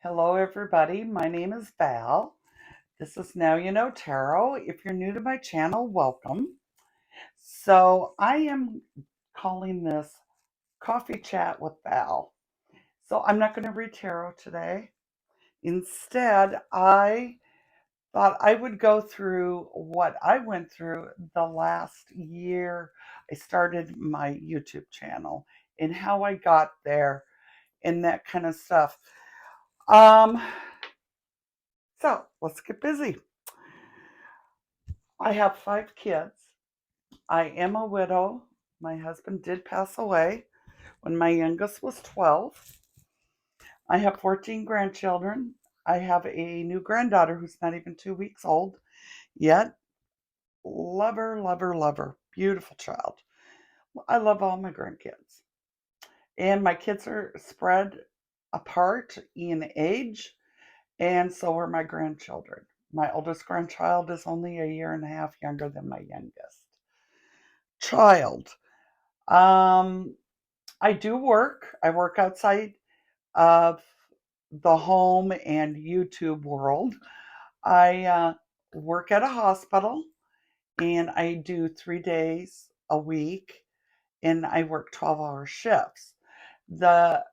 Hello, everybody. My name is Val. This is Now You Know Tarot. If you're new to my channel, welcome. So, I am calling this Coffee Chat with Val. So, I'm not going to read tarot today. Instead, I thought I would go through what I went through the last year. I started my YouTube channel and how I got there and that kind of stuff. Um, so, let's get busy. I have 5 kids. I am a widow. My husband did pass away when my youngest was 12. I have 14 grandchildren. I have a new granddaughter who's not even 2 weeks old yet. Love her, love her, love her. Beautiful child. I love all my grandkids. And my kids are spread apart in age, and so are my grandchildren. My oldest grandchild is only a year and a half younger than my youngest child. Um, I do work. I work outside of the home and YouTube world. I work at a hospital and I do 3 days a week and I work 12-hour shifts. The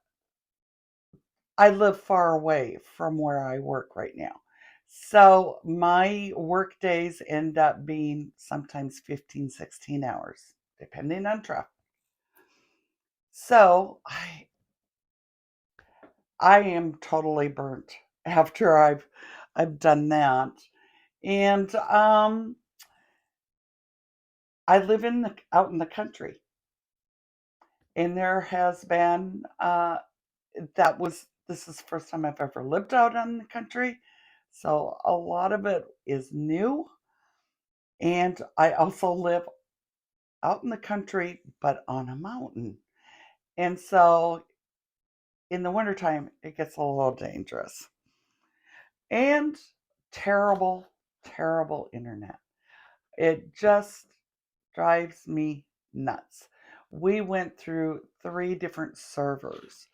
I live far away from where I work right now. So my work days end up being sometimes 15, 16 hours, depending on traffic. So I am totally burnt after I've done that. And I live out in the country. And there has been this is the first time I've ever lived out in the country. So a lot of it is new. And I also live out in the country but on a mountain. And so in the wintertime it gets a little dangerous. And terrible, terrible internet. It just drives me nuts. We went through 3 different servers,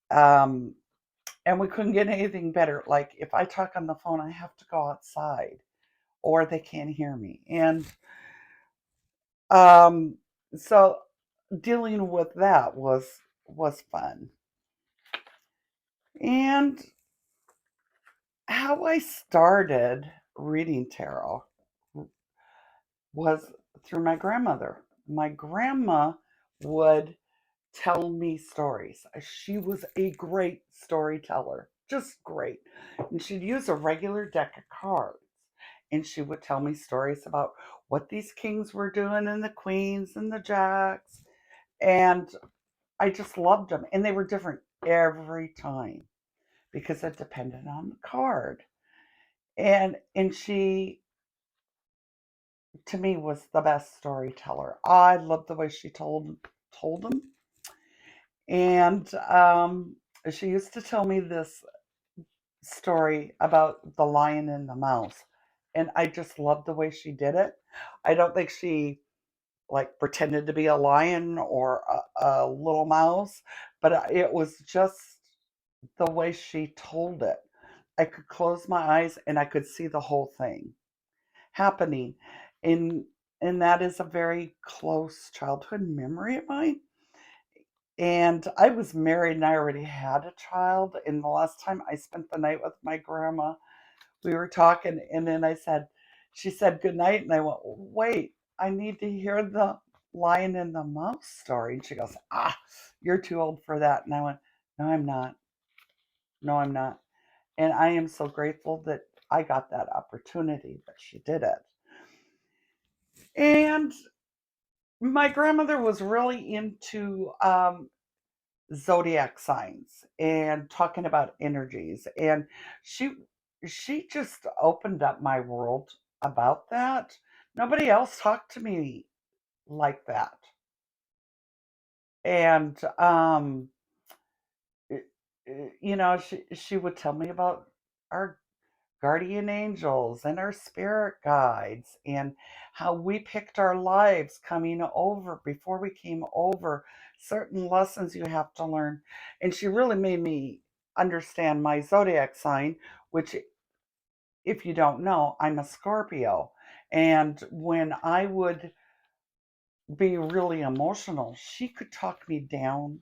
um, and we couldn't get anything better. Like if I talk on the phone, I have to go outside, or they can't hear me. And um, so dealing with that was fun. And how I started reading tarot was through my grandmother. My grandma would tell me stories. She was a great storyteller, just great. And she'd use a regular deck of cards and she would tell me stories about what these kings were doing and the queens and the jacks. And I just loved them. And they were different every time because it depended on the card. And she to me was the best storyteller. I loved the way she told them. And she used to tell me this story about the lion and the mouse, and I just loved the way she did it. I don't think she like pretended to be a lion or a little mouse, but it was just the way she told it. I could close my eyes and I could see the whole thing happening. And that is a very close childhood memory of mine. And I was married and I already had a child. And the last time I spent the night with my grandma, we were talking, and then she said good night, and I went, wait, I need to hear the lion and the mouse story. And she goes, you're too old for that. And I went, no, I'm not. No, I'm not. And I am so grateful that I got that opportunity that she did it. And my grandmother was really into zodiac signs and talking about energies, and she she just opened up my world about that. Nobody else talked to me like that. And she would tell me about our guardian angels and our spirit guides and how we picked our lives coming over before we came over, certain lessons you have to learn. And she really made me understand my zodiac sign, which, if you don't know, I'm a Scorpio. And when I would be really emotional, she could talk me down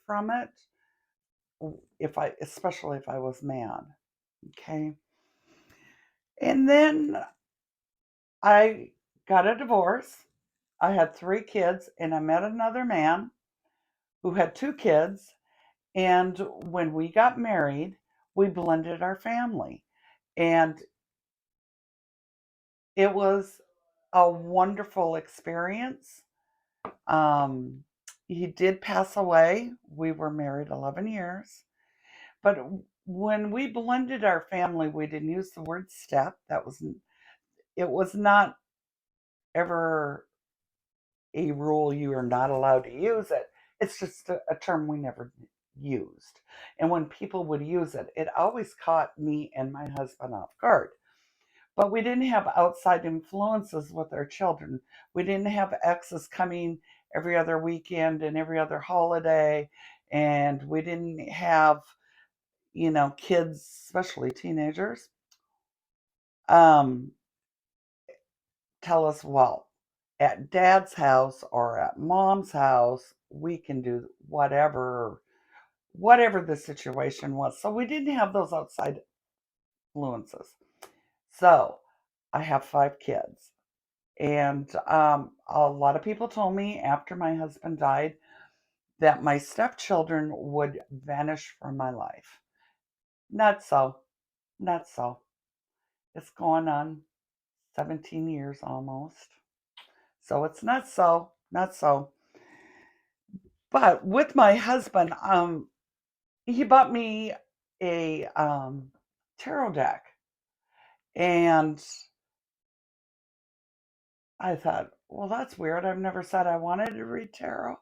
from it, especially if I was mad. Okay. And then I got a divorce. I had 3 kids, and I met another man who had 2 kids. And when we got married, we blended our family. And it was a wonderful experience. Um, he did pass away. We were married 11 years. But when we blended our family, we didn't use the word step. It was not ever a rule you are not allowed to use it. It's just a term we never used. And when people would use it, it always caught me and my husband off guard. But we didn't have outside influences with our children. We didn't have exes coming every other weekend and every other holiday. And we didn't have, kids, especially teenagers, um, tell us, well, at dad's house or at mom's house, we can do whatever the situation was. So we didn't have those outside influences. So I have 5 kids. And a lot of people told me after my husband died that my stepchildren would vanish from my life. Not so. Not so. It's going on 17 years almost. So it's not so. Not so. But with my husband, he bought me a tarot deck. And I thought, well, that's weird. I've never said I wanted to read tarot.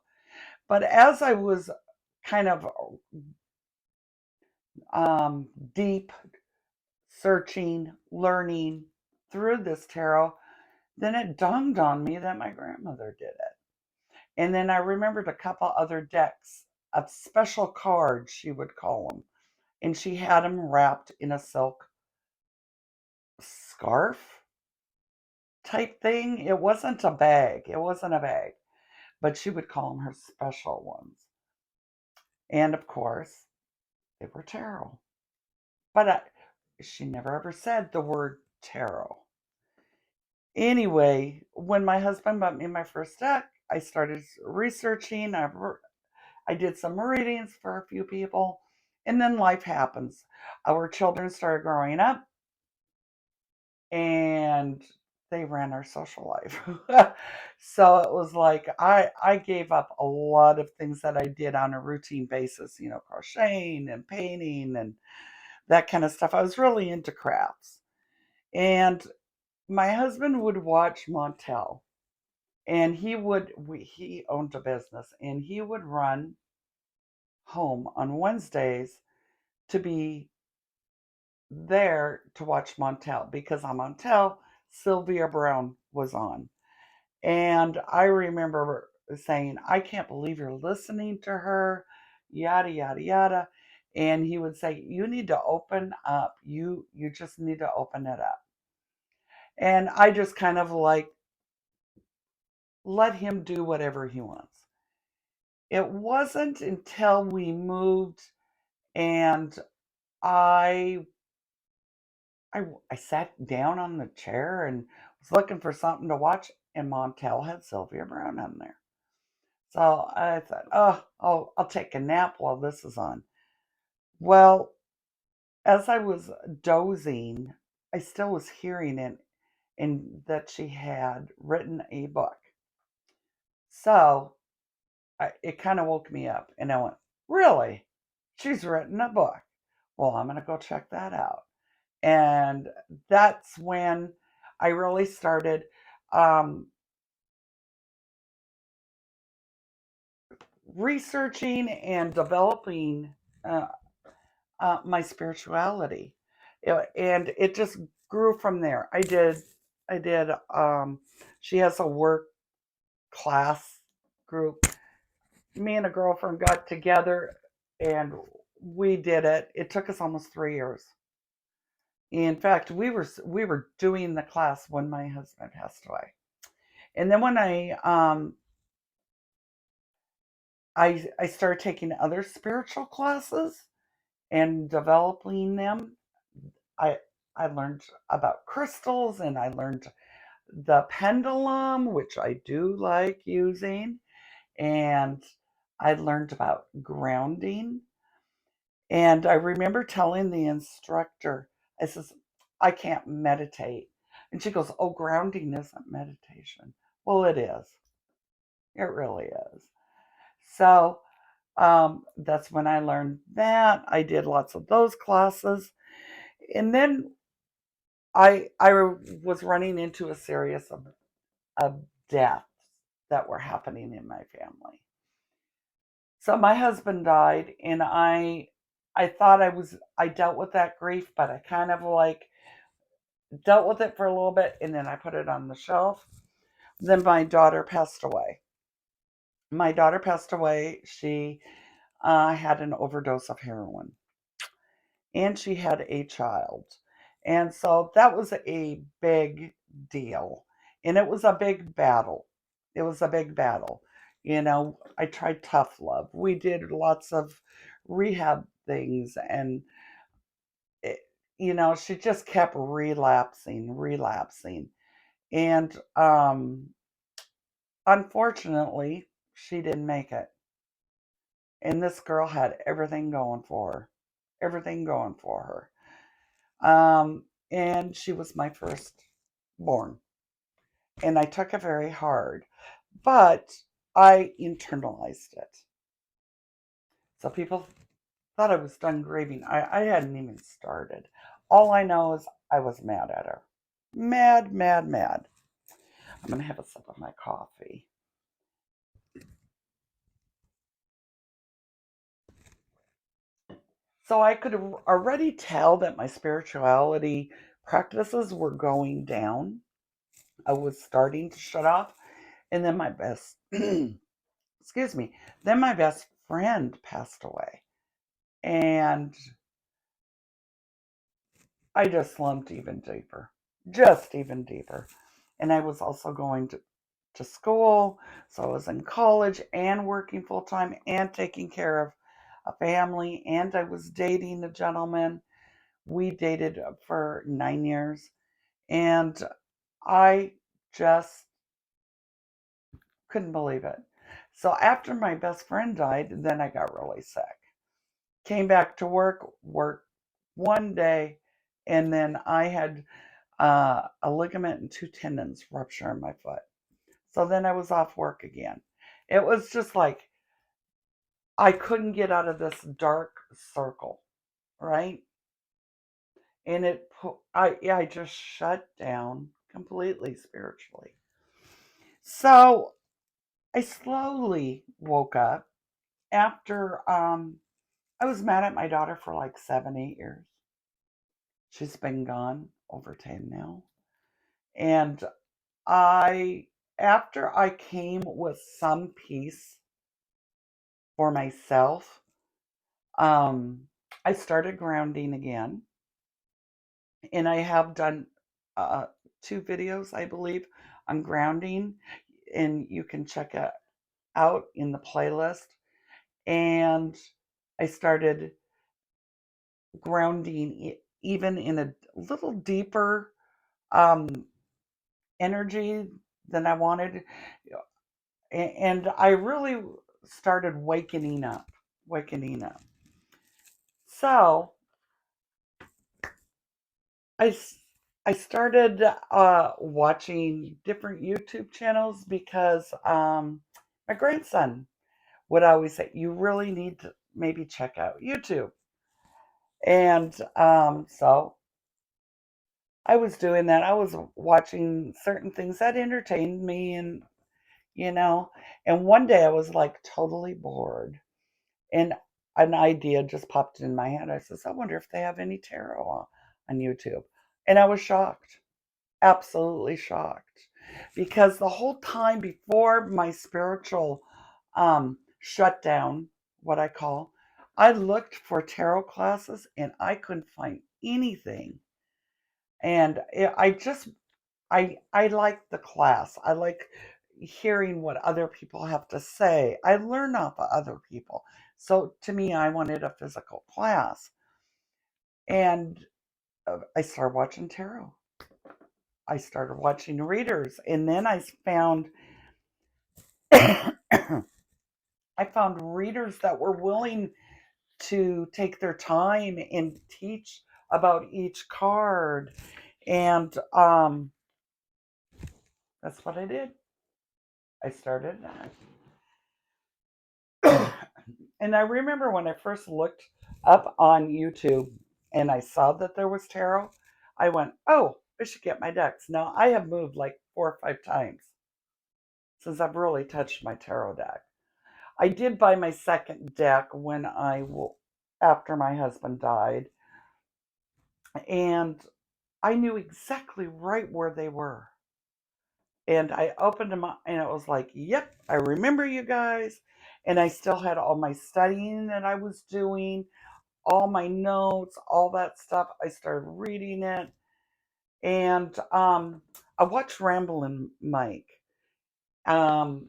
But as I was kind of deep searching, learning through this tarot, then it dawned on me that my grandmother did it. And then I remembered a couple other decks of special cards, she would call them. And she had them wrapped in a silk scarf type thing. It wasn't a bag. It wasn't a bag. But she would call them her special ones. And of course, they were tarot. But she never ever said the word tarot. Anyway, when my husband bought me my first deck, I started researching. I did some readings for a few people, and then life happens. Our children started growing up, and they ran our social life. So it was like I gave up a lot of things that I did on a routine basis, crocheting and painting and that kind of stuff. I was really into crafts. And my husband would watch Montel, and he owned a business, and he would run home on Wednesdays to be there to watch Montel, because on Montel, Sylvia Brown was on. And I remember saying, I can't believe you're listening to her, yada, yada, yada. And he would say, you need to open up. You just need to open it up. And I just kind of like let him do whatever he wants. It wasn't until we moved and I I sat down on the chair and was looking for something to watch, and Montel had Sylvia Brown on there. So I thought, oh, I'll take a nap while this is on. Well, as I was dozing, I still was hearing it, and that she had written a book. So it kind of woke me up, and I went, really? She's written a book. Well, I'm going to go check that out. And that's when I really started um, researching and developing uh, my spirituality. And it just grew from there. I did, she has a work class group. Me and a girlfriend got together, and we did it. It took us almost 3 years. In fact, we were doing the class when my husband passed away. And then when I started taking other spiritual classes and developing them, I I learned about crystals, and I learned the pendulum, which I do like using, and I learned about grounding. And I remember telling the instructor, I says, I can't meditate. And she goes, oh, grounding isn't meditation. Well, it is. It really is. So that's when I learned that. I did lots of those classes. And then I was running into a series of deaths that were happening in my family. So my husband died, and I thought I dealt with that grief, but I kind of like dealt with it for a little bit, and then I put it on the shelf. Then my daughter passed away. My daughter passed away. She had an overdose of heroin, and she had a child. And so that was a big deal. And it was a big battle. It was a big battle. I tried tough love. We did lots of rehab things, and it, she just kept relapsing. And unfortunately, she didn't make it. And this girl had everything going for her. Everything going for her. And she was my first born. And I took it very hard, but I internalized it. So people thought I was done grieving. I hadn't even started. All I know is I was mad at her. Mad, mad, mad. I'm going to have a sip of my coffee. So I could already tell that my spirituality practices were going down. I was starting to shut off. And then my best, excuse me, then my best friend passed away. And I just slumped even deeper, just even deeper. And I was also going to school. So I was in college and working full time and taking care of a family. And I was dating a gentleman. We dated for 9 years. And I just couldn't believe it. So after my best friend died, then I got really sick. Came back to work one day, and then I had a ligament and two tendons rupture in my foot. So then I was off work again. It was just like I couldn't get out of this dark circle, right? And I just shut down completely spiritually. So I slowly woke up after I was mad at my daughter for like 7, 8 years. She's been gone over 10 now. And I after I came with some peace for myself, um, I started grounding again. And I have done uh, 2 videos, I believe, on grounding. And you can check it out in the playlist. And I started grounding even in a little deeper um, energy than I wanted. And I really started wakening up. So I, I started watching different YouTube channels because my grandson would always say, you really need to maybe check out YouTube. And so I was doing that. I was watching certain things that entertained me, you know, and one day I was like totally bored, and an idea just popped in my head. I says, I wonder if they have any tarot on YouTube. And I was shocked, absolutely shocked, because the whole time before my spiritual shutdown, what I call, I looked for tarot classes and I couldn't find anything. And I like the class. I like hearing what other people have to say. I learn off of other people. So to me, I wanted a physical class. And I started watching tarot. I started watching readers. And then I found I found readers that were willing to take their time and teach about each card. And that's what I did. I started. And I remember when I first looked up on YouTube and I saw that there was tarot, I went, oh, I should get my decks. Now, I have moved like 4 or 5 times since I've really touched my tarot deck. I did buy my second deck when after my husband died, and I knew exactly right where they were. And I opened them up and it was like, yep, I remember you guys. And I still had all my studying that I was doing, all my notes, all that stuff. I started reading it. And I watched Ramblin' Mike. Um,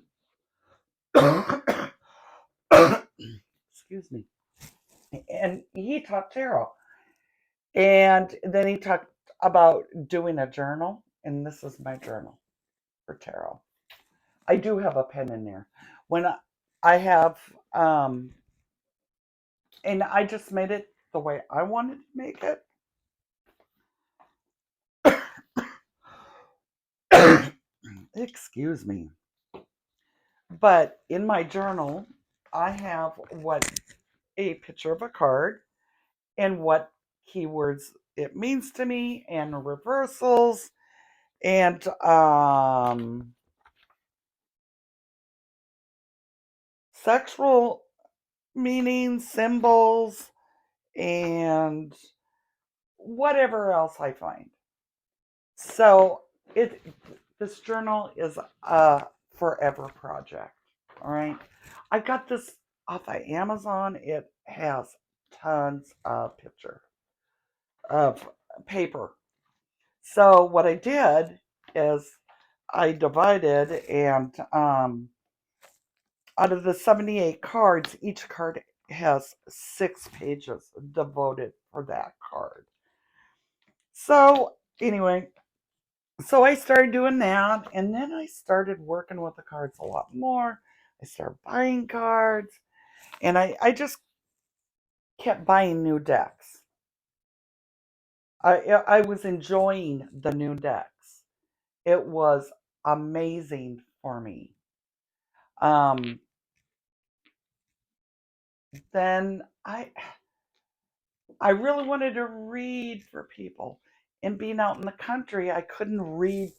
excuse me. And he taught tarot. And then he talked about doing a journal. And this is my journal for tarot. I do have a pen in there. When I have, and I just made it the way I wanted to make it. Excuse me. But in my journal, I have what a picture of a card and what keywords it means to me and reversals and sexual meanings, symbols, and whatever else I find. So it this journal is a forever project. All right. I got this off of Amazon. It has tons of picture of paper. So what I did is I divided and out of the 78 cards, each card has 6 pages devoted for that card. So anyway, so I started doing that, and then I started working with the cards a lot more. I started buying cards, and I just kept buying new decks. I was enjoying the new decks. It was amazing for me. Um, then I really wanted to read for people, and being out in the country, I couldn't read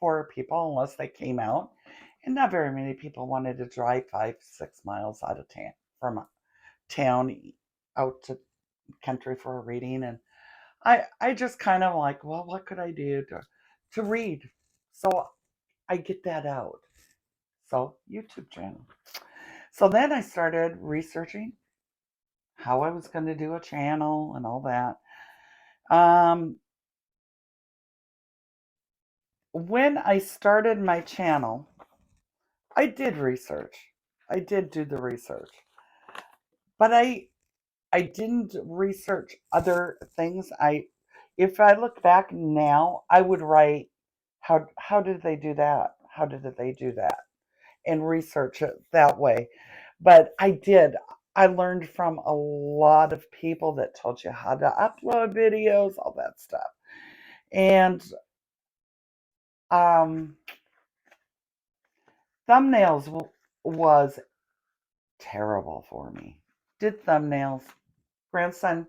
for people unless they came out, and not very many people wanted to drive 5, 6 miles out of town from a town out to country for a reading. And I just kind of like, well, what could I do to read? So I get that out. So YouTube channel. So then I started researching how I was going to do a channel and all that. When I started my channel, I did research. I did do the research, but I didn't research other things. If I look back now, I would write how did they do that? How did they do that? And research it that way. But I did. I learned from a lot of people that told you how to upload videos, all that stuff. And um, thumbnails was terrible for me. Did thumbnails. Grandson,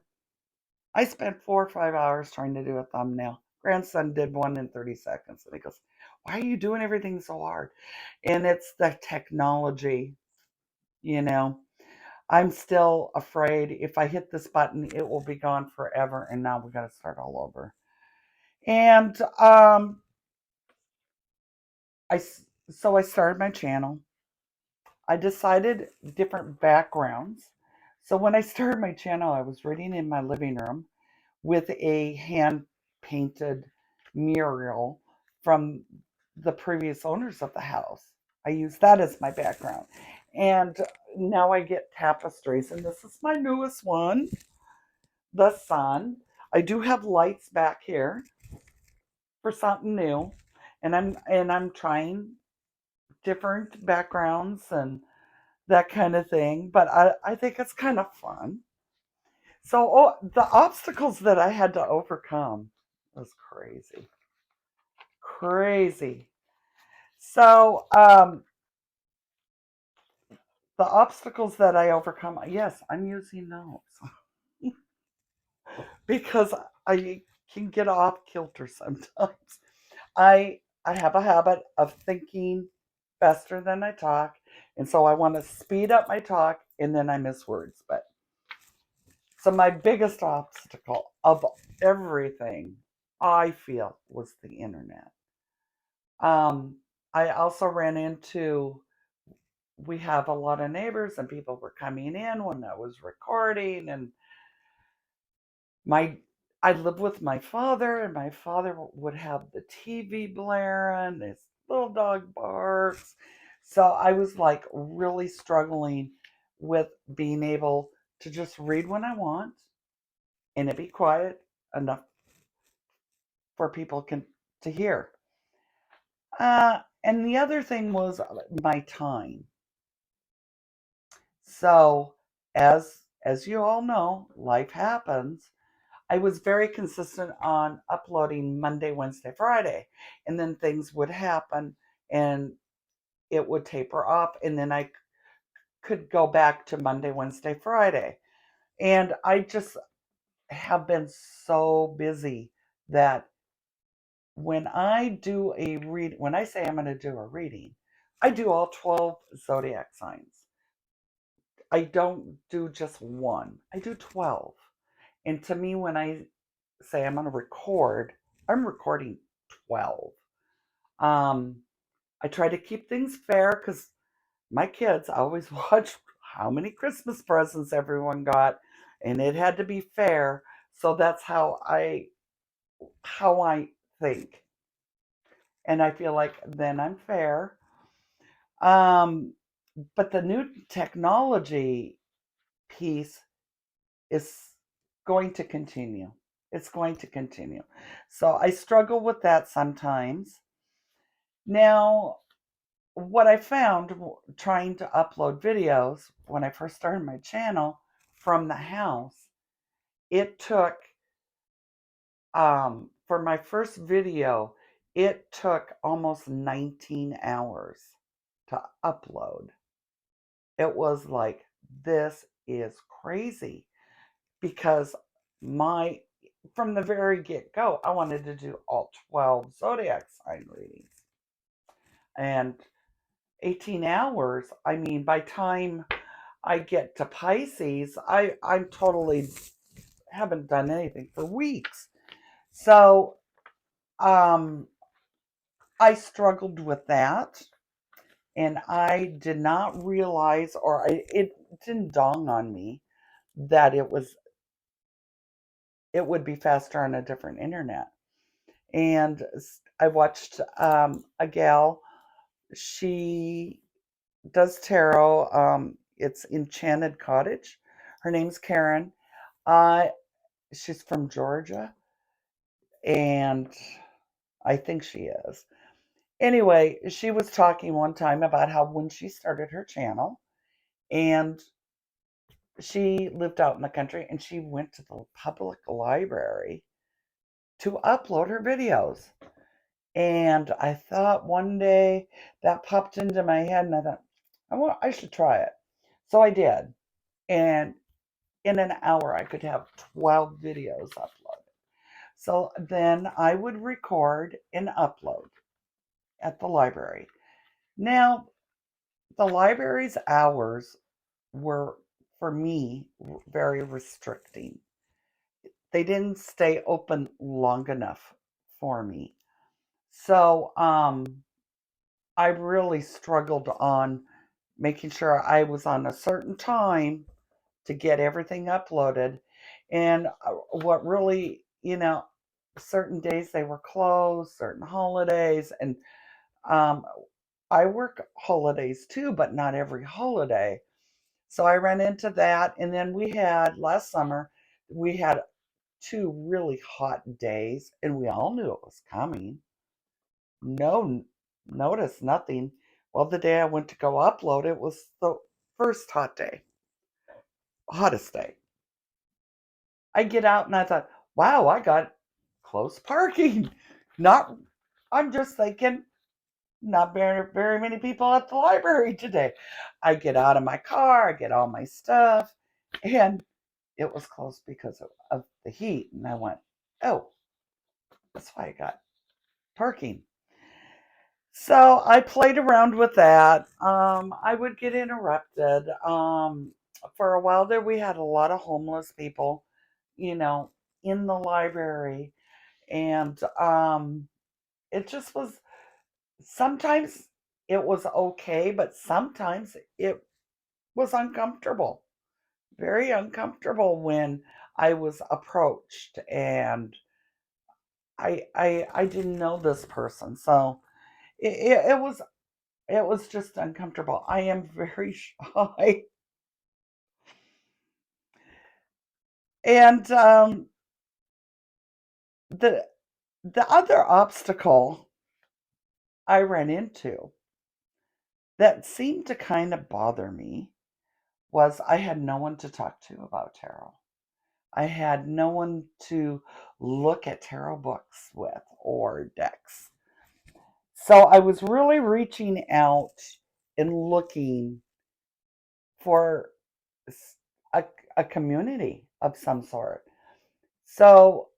I spent 4 or 5 hours trying to do a thumbnail. Grandson did one in 30 seconds. And he goes, why are you doing everything so hard? And it's the technology, you know. I'm still afraid if I hit this button, it will be gone forever. And now we got to start all over. And I, so I started my channel. I decided different backgrounds. So when I started my channel, I was reading in my living room with a hand painted mural from the previous owners of the house. I use that as my background. And now I get tapestries, and this is my newest one, the sun. I do have lights back here for something new, and I'm trying different backgrounds and that kind of thing, but I think it's kind of fun. So the obstacles that I had to overcome was crazy. Crazy. So the obstacles that I overcome, yes, I'm using those because I can get off kilter sometimes. I have a habit of thinking faster than I talk, and so I want to speed up my talk and then I miss words. But so my biggest obstacle of everything I feel was the internet. Um, I also ran into we have a lot of neighbors and people were coming in when I was recording, and my I lived with my father, and my father would have the TV blaring, this little dog barks. So I was like really struggling with being able to just read when I want and it be quiet enough for people can to hear. And the other thing was my time. So as you all know, life happens. I was very consistent on uploading Monday, Wednesday, Friday, and then things would happen and it would taper off, and then I could go back to Monday, Wednesday, Friday. And I just have been so busy that when I say I'm going to do a reading, I do all 12 zodiac signs. I don't do just one. I do 12. And to me, when I say I'm going to record, I'm recording 12. Um, I try to keep things fair because my kids always watch how many Christmas presents everyone got, and it had to be fair. So that's how I think, and I feel like then I'm fair. Um, but the new technology piece is going to continue. It's going to continue. So I struggle with that sometimes. Now, what I found trying to upload videos when I first started my channel from the house, it took, for my first video, it took almost 19 hours to upload. It was like, this is crazy because my from the very get go, I wanted to do all 12 zodiac sign readings. And 18 hours, I mean, by time I get to Pisces, I'm totally haven't done anything for weeks. So um I struggled with that, and I did not realize, it didn't dawn on me that it would be faster on a different internet. And I watched a gal. She does tarot. It's Enchanted Cottage. Her name's Karen. Uh, she's from Georgia, and I think she is. Anyway, she was talking one time about how when she started her channel, and she lived out in the country, and she went to the public library to upload her videos. And I thought one day that popped into my head, and I thought, I should try it. So I did. And in an hour, I could have 12 videos uploaded. So then I would record and upload at the library. Now, the library's hours were, for me, very restricting. They didn't stay open long enough for me. So I really struggled on making sure I was on a certain time to get everything uploaded. And what really, certain days they were closed, certain holidays, and um, I work holidays too, but not every holiday. So I ran into that. And then we had last summer, we had 2 really hot days, and we all knew it was coming. No notice, nothing. Well, the day I went to go upload, it was the first hot day, hottest day. I get out and I thought, wow, I got close parking. Not, I'm just thinking, not very many people at the library today. I get out of my car, I get all my stuff, and it was closed because of the heat. And I went, oh, that's why I got parking. So I played around with that. I would get interrupted. For a while there, we had a lot of homeless people, you know, in the library. And it just was, sometimes it was okay, but sometimes it was uncomfortable, very uncomfortable when I was approached and I didn't know this person. So it was just uncomfortable. I am very shy. And the the other obstacle I ran into that seemed to kind of bother me was I had no one to talk to about tarot. I had no one to look at tarot books with or decks. So I was really reaching out and looking for a, a community of some sort. So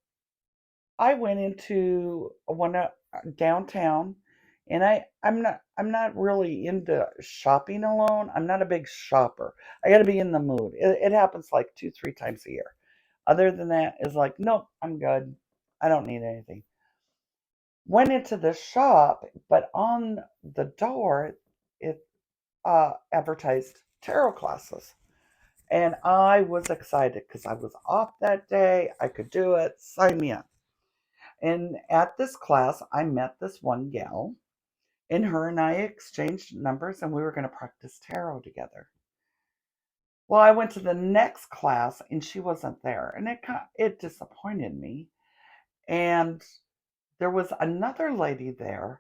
I went into one downtown, and I'm not really into shopping alone. I'm not a big shopper. I got to be in the mood. It happens like 2 3 times a year. Other than that, is like, nope, I'm good. I don't need anything. Went into the shop, but on the door it advertised tarot classes. And I was excited because I was off that day. I could do it. Sign me up. And at this class, I met this one gal, and her and I exchanged numbers, and we were going to practice tarot together. Well, I went to the next class, and she wasn't there, and it disappointed me. And there was another lady there,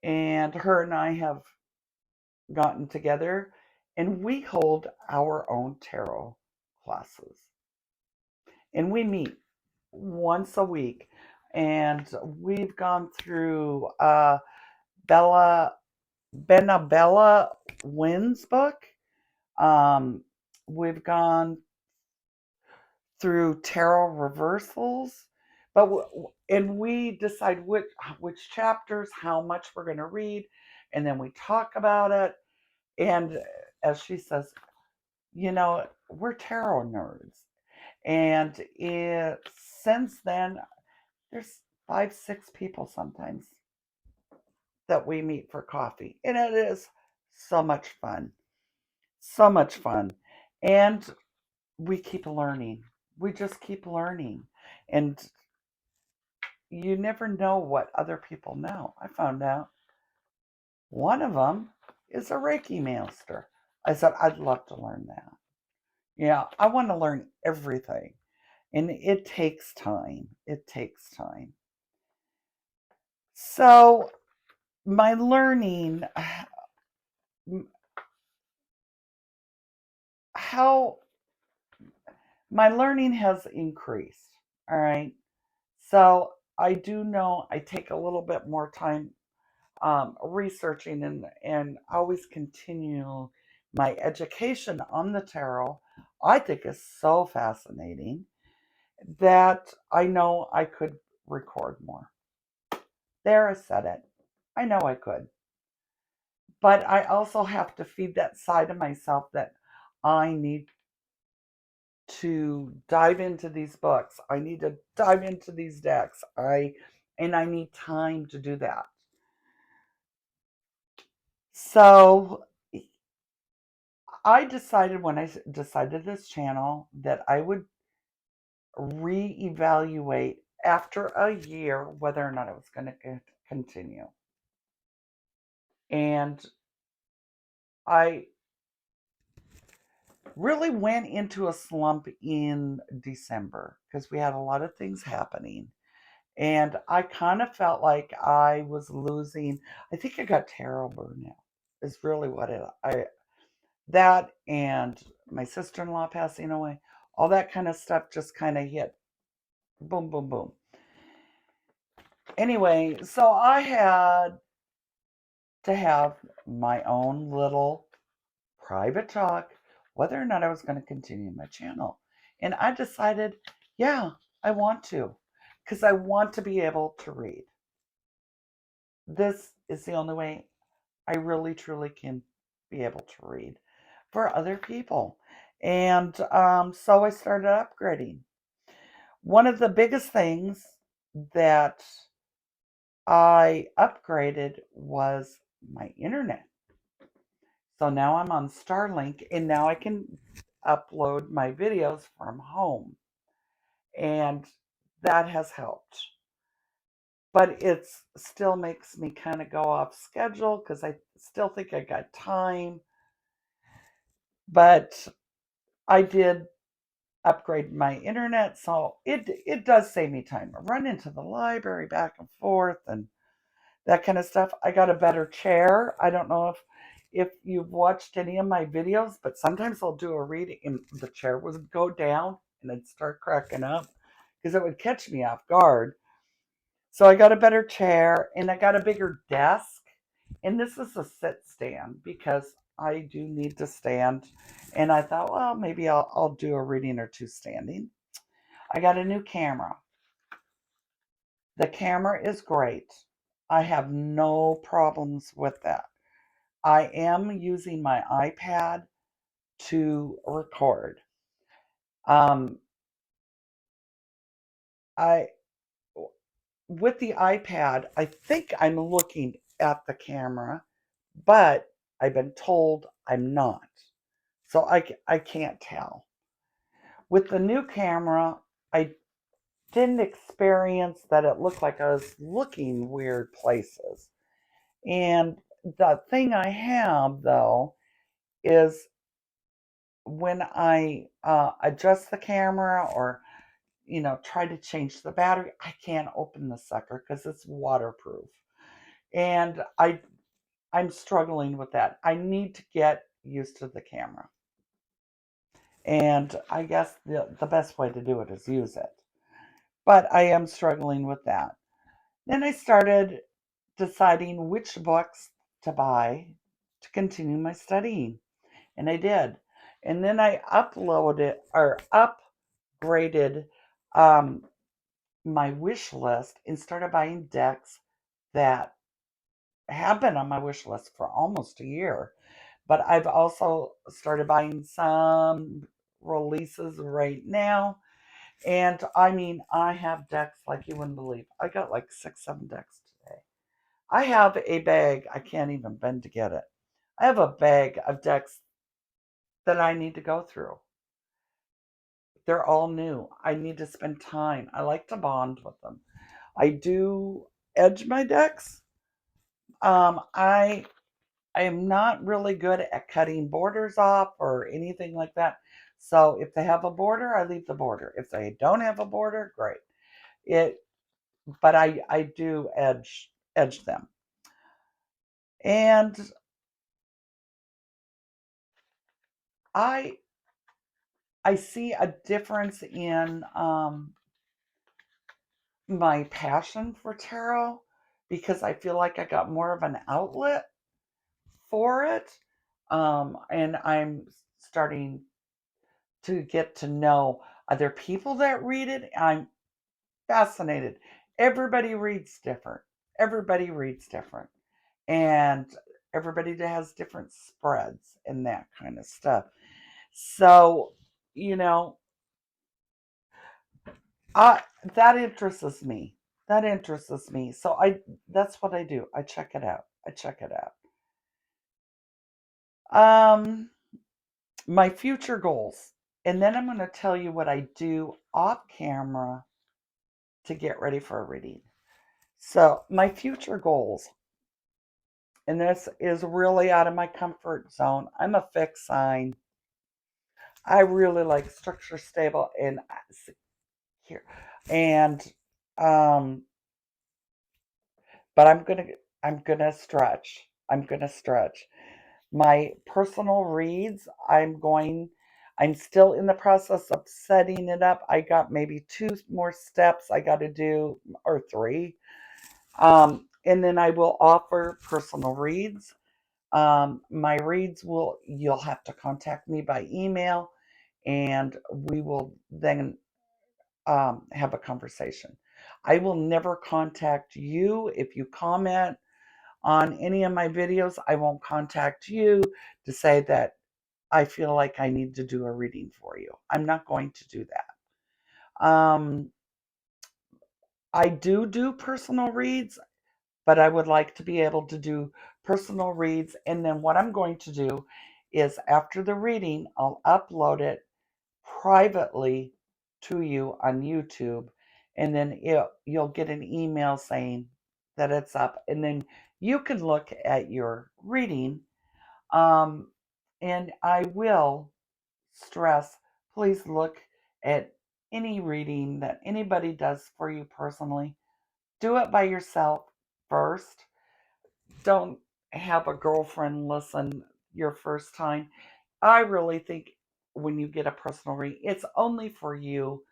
and her and I have gotten together, and we hold our own tarot classes, and we meet once a week, and we've gone through Bella Benabella Wynn's book. Um, we've gone through tarot reversals, but and we decide which chapters, how much we're going to read, and then we talk about it. And as she says, we're tarot nerds, and since then, there's 5 6 people sometimes that we meet for coffee, and it is so much fun. So much fun. And we keep learning. We just keep learning. And you never know what other people know. I found out one of them is a Reiki master. I said, I'd love to learn that. Yeah, I want to learn everything. And it takes time. It takes time. So, my learning, how my learning has increased. All right. So I do know I take a little bit more time researching and always continue my education on the tarot. I think is so fascinating that I know I could record more. There, I said it. I know I could. But I also have to feed that side of myself that I need to dive into these books. I need to dive into these decks. I need time to do that. So I decided when I decided this channel that I would reevaluate after a year whether or not I was going to continue. And I really went into a slump in December because we had a lot of things happening. And I kind of felt like I was losing. I think I got tarot burnout. Is really what it. I that and my sister-in-law passing away, all that kind of stuff just kind of hit. Boom, boom, boom. Anyway, so I had to have my own little private talk whether or not I was going to continue my channel. And I decided, yeah, I want to, because I want to be able to read. This is the only way I really truly can be able to read for other people. And so I started upgrading. One of the biggest things that I upgraded was my internet. So now I'm on Starlink and now I can upload my videos from home. And that has helped. But it still makes me kind of go off schedule because I still think I got time. But I did upgrade my internet, so it does save me time. I run into the library back and forth and that kind of stuff. I got a better chair. I don't know if you've watched any of my videos, but sometimes I'll do a reading and the chair would go down and I'd start cracking up because it would catch me off guard. So I got a better chair and I got a bigger desk. And this is a sit stand because I do need to stand. And I thought, well, maybe I'll do a reading or two standing. I got a new camera. The camera is great. I have no problems with that. I am using my iPad to record. Um, I with the iPad, I think I'm looking at the camera, but I've been told I'm not. So I can't tell. With the new camera, I didn't experience that it looked like I was looking weird places. And the thing I have though is when I adjust the camera or try to change the battery, I can't open the sucker because it's waterproof, and I'm struggling with that. I need to get used to the camera, and I guess the best way to do it is use it. But I am struggling with that. Then I started deciding which books to buy to continue my studying. And I did. And then I uploaded or upgraded um, my wish list and started buying decks that have been on my wish list for almost a year. But I've also started buying some releases right now. And I mean, I have decks like you wouldn't believe. I got like 6, 7 decks today. I have a bag. I can't even bend to get it. I have a bag of decks that I need to go through. They're all new. I need to spend time. I like to bond with them. I do edge my decks. I am not really good at cutting borders off or anything like that. So if they have a border, I leave the border. If they don't have a border, great. It, but I do edge them, and I I see a difference in my passion for tarot because I feel like I got more of an outlet for it. And I'm starting to get to know other people that read it. I'm fascinated. Everybody reads different. Everybody reads different. And everybody has different spreads and that kind of stuff. So, you know, I that interests me. That interests me. So I that's what I do. I check it out. I check it out. Um my future goals. And then I'm going to tell you what I do off camera to get ready for a reading. So, my future goals, and this is really out of my comfort zone. I'm a fixed sign. I really like structure, stable, and secure. And um, but I'm gonna stretch. I'm gonna stretch. My personal reads, I'm still in the process of setting it up. I got maybe 2 more steps I got to do, or 3. And then I will offer personal reads. My reads you'll have to contact me by email, and we will then have a conversation. I will never contact you if you comment on any of my videos. I won't contact you to say that I feel like I need to do a reading for you. I'm not going to do that. I do personal reads, but I would like to be able to do personal reads. And then what I'm going to do is after the reading, I'll upload it privately to you on YouTube. And then you'll get an email saying that it's up. And then you can look at your reading. Um, and I will stress, please look at any reading that anybody does for you personally. Do it by yourself first. Don't have a girlfriend listen your first time. I really think when you get a personal reading, it's only for you,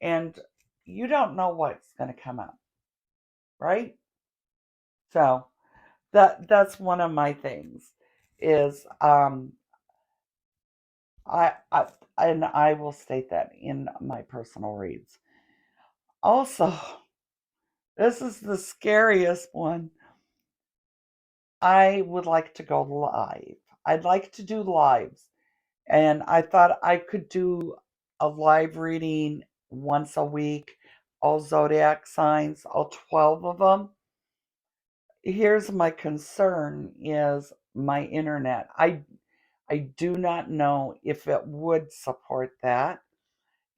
and you don't know what's going to come up, right? So that's one of my things is I and I will state that in my personal reads. Also, this is the scariest one. I would like to go live. I'd like to do lives. And I thought I could do a live reading once a week, all zodiac signs, all 12 of them. Here's my concern is my internet. I do not know if it would support that.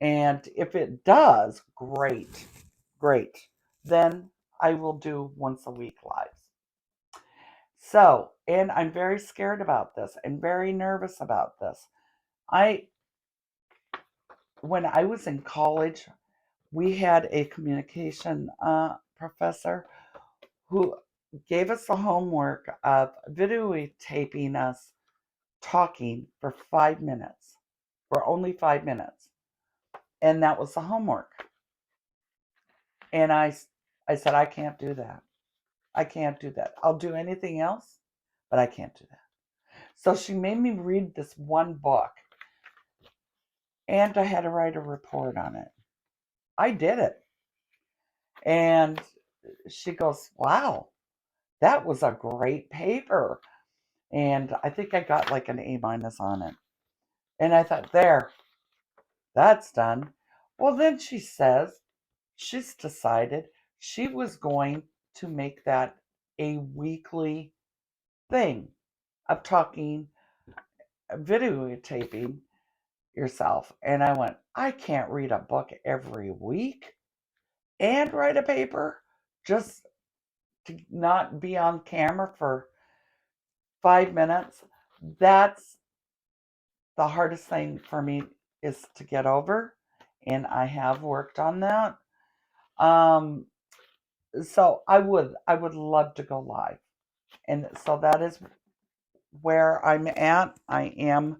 And if it does, great. Great. Then I will do once a week lives. So, and I'm very scared about this and very nervous about this. I When I was in college, we had a communication professor who gave us the homework of videotaping us talking for 5 minutes, for only 5 minutes. And that was the homework. And I said, I can't do that. I can't do that. I'll do anything else, but I can't do that. So she made me read this one book, and I had to write a report on it. I did it. And she goes, wow, that was a great paper. And I think I got like an A- on it. And I thought, there, that's done. Well, then she says she's decided she was going to make that a weekly thing of talking, videotaping yourself. And I went, I can't read a book every week and write a paper just to not be on camera for 5 minutes. That's the hardest thing for me is to get over, and I have worked on that. Um, so I would love to go live, and so that is where I'm at. I am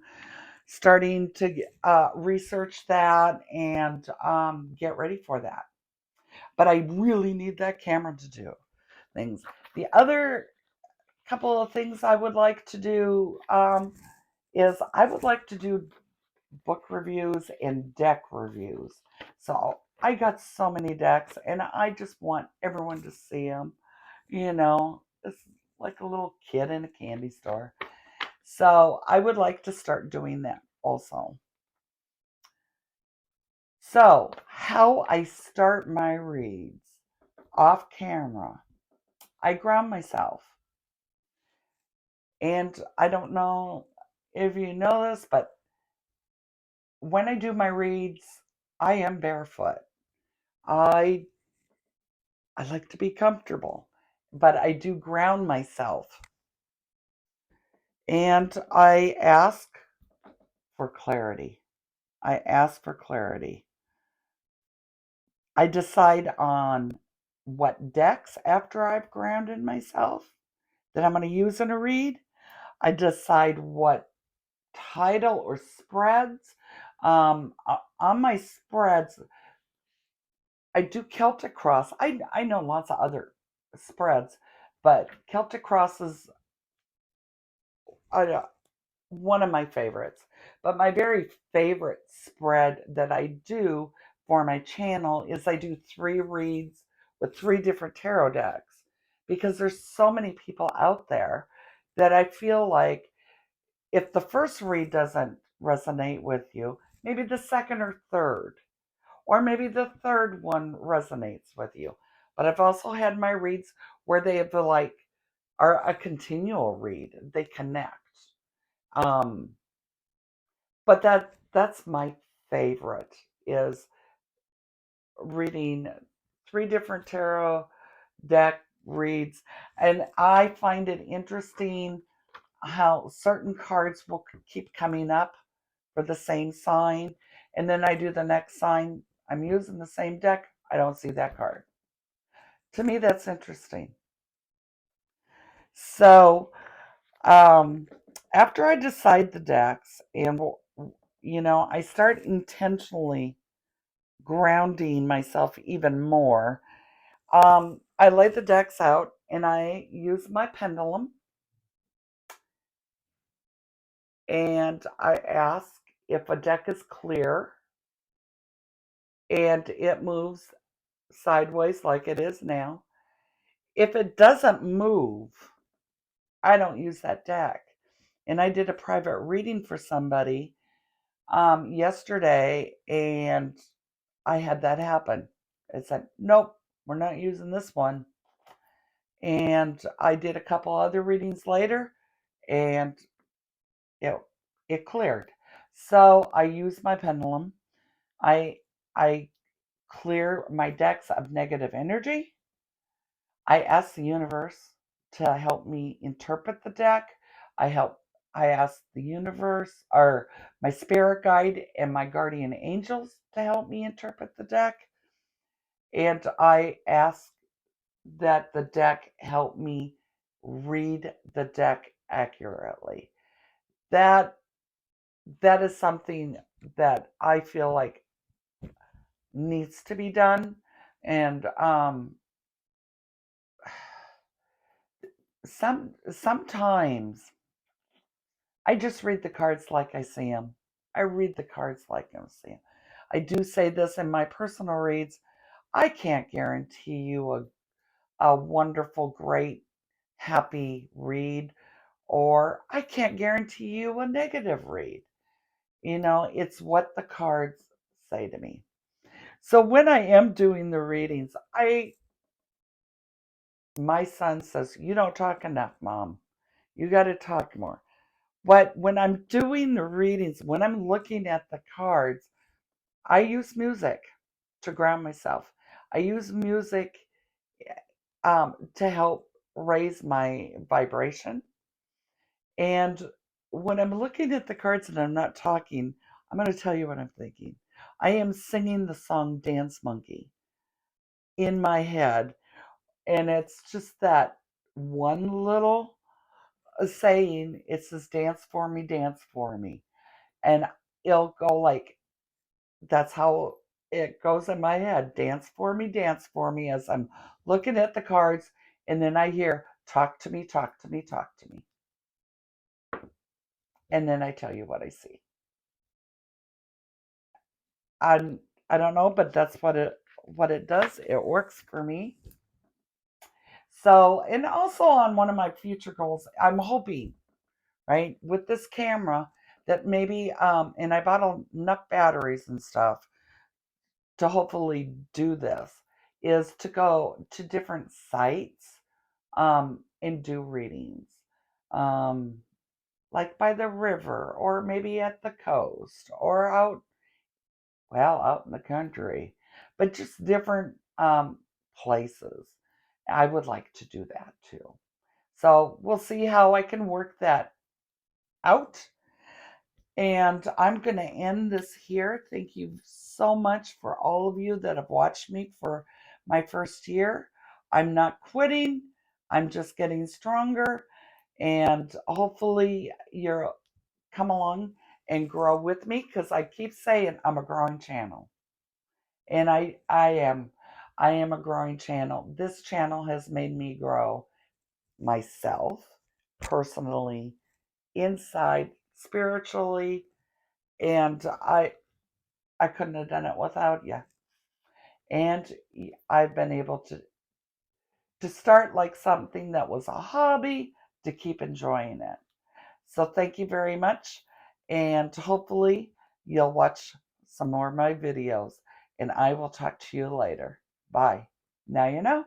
starting to research that and get ready for that. But I really need that camera to do things. The other couple of things I would like to do is I would like to do book reviews and deck reviews. So I got so many decks, and I just want everyone to see them. It's like a little kid in a candy store. So I would like to start doing that also. So, how I start my reads off camera, I ground myself. And I don't know if you know this, but when I do my reads, I am barefoot. I I like to be comfortable, but I do ground myself. And I ask for clarity. I ask for clarity. I decide on what decks after I've grounded myself that I'm going to use in a read. I decide what title or spreads. On my spreads, I do Celtic Cross. I know lots of other spreads, but Celtic Cross is uh, one of my favorites. But my very favorite spread that I do for my channel is I do 3 reads with 3 different tarot decks because there's so many people out there that I feel like if the first read doesn't resonate with you, maybe the second or third, or maybe the third one resonates with you. But I've also had my reads where they have are a continual read. They connect. Um, but that's my favorite is reading 3 different tarot deck reads, and I find it interesting how certain cards will keep coming up for the same sign, and then I do the next sign. I'm using the same deck. I don't see that card. To me, that's interesting. So, um, after I decide the decks, and I start intentionally grounding myself even more. I lay the decks out and I use my pendulum and I ask if a deck is clear and it moves sideways like it is now. If it doesn't move, I don't use that deck. And I did a private reading for somebody yesterday and I had that happen. It said, nope, we're not using this one. And I did a couple other readings later and it, it cleared. So I use my pendulum. I I clear my decks of negative energy. I ask the universe to help me interpret the deck. I ask the universe or my spirit guide and my guardian angels to help me interpret the deck. And I ask that the deck help me read the deck accurately. That that is something that I feel like needs to be done. And sometimes I just read the cards like I see them. I read the cards like I see them. I do say this in my personal reads. I can't guarantee you a wonderful, great, happy read, or I can't guarantee you a negative read. It's what the cards say to me. So when I am doing the readings, my son says, "You don't talk enough, Mom. You got to talk more." But when I'm doing the readings, when I'm looking at the cards, I use music to ground myself. I use music to help raise my vibration. And when I'm looking at the cards and I'm not talking, I'm going to tell you what I'm thinking. I am singing the song Dance Monkey in my head. And it's just that one little saying. It says, dance for me, dance for me. And it'll go like, that's how it goes in my head. Dance for me as I'm looking at the cards. And then I hear, talk to me, talk to me, talk to me. And then I tell you what I see. I'm, I don't know, but that's what it does. It works for me. So, and also on one of my future goals, I'm hoping, right, with this camera that maybe, and I bought enough batteries and stuff to hopefully do this, is to go to different sites and do readings, um, like by the river or maybe at the coast or out. Well, out in the country, but just different places. I would like to do that too. So we'll see how I can work that out. And I'm going to end this here. Thank you so much for all of you that have watched me for my first year. I'm not quitting, I'm just getting stronger. And hopefully, you'll come along and grow with me because I keep saying I'm a growing channel. And I am a growing channel. This channel has made me grow myself personally, inside, spiritually, and I couldn't have done it without you. And I've been able to start like something that was a hobby to keep enjoying it. So thank you very much, and hopefully you'll watch some more of my videos, and I will talk to you later. Bye. Now you know.